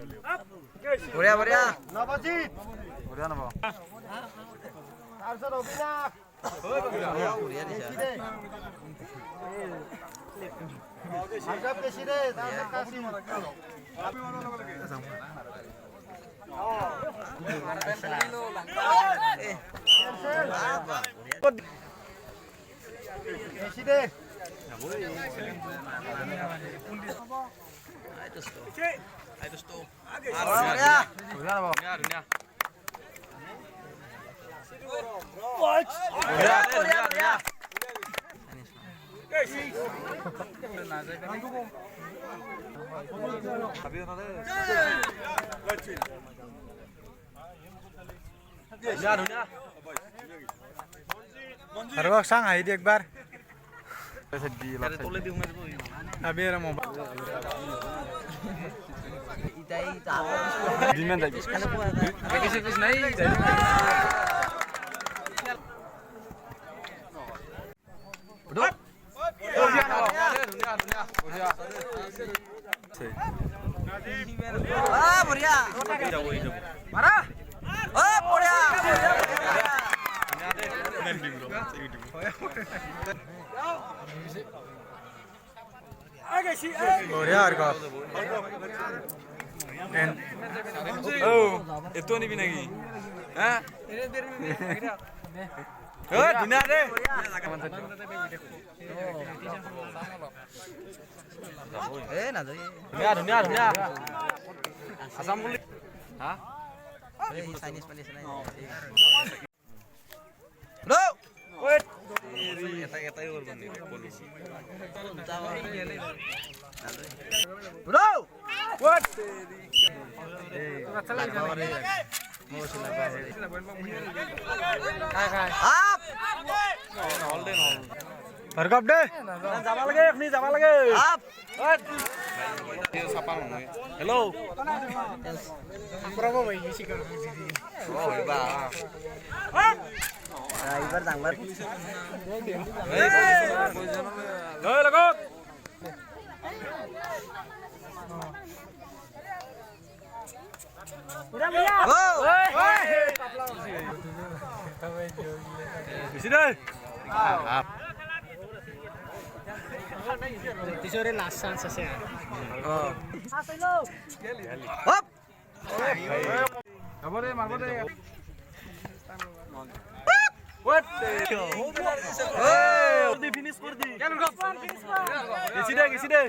বঢ়িয়া বঢ়িয়া নবজিত বঢ়িয়া নব তাৰপিছত অবিনাশ বঢ়িয়া দিছা ভাৰ্গৱ বেছি দে তাৰপিছত কাশিম বেছি দে বঢ়িয়া বঢ়িয়া নব বঢ়িয়া বঢ়িয়া ভাৰ্গৱ চাং আহি দি একবাৰ আবিৰ মোবাইল ইতাই তা দিমেন যাই পিছখানে পোৱা কিছু পিছ নাই বঢ়িয়া মাৰা বঢ়িয়া বঢ়িয়া ভাৰ্গৱ এতো নিবি নাকি হ্যাঁ ধুনীয়া দে নাযায় ধুনীয়া ধুনীয়া ধুনীয়া আসাম বুলি হা চাইনিজ পালিছ নাই এটাই কৰিব ভাৰ্গৱ দে যাব লাগে এখনি যাব লাগে চাপা নহয় হেল্ল' এইবাৰ ডাঙৰ লগত বেছি দে পিছৰে লাষ্ট চান্স আছে যাব দে মাৰব দে ফিনিশ কৰি দি গেছি দে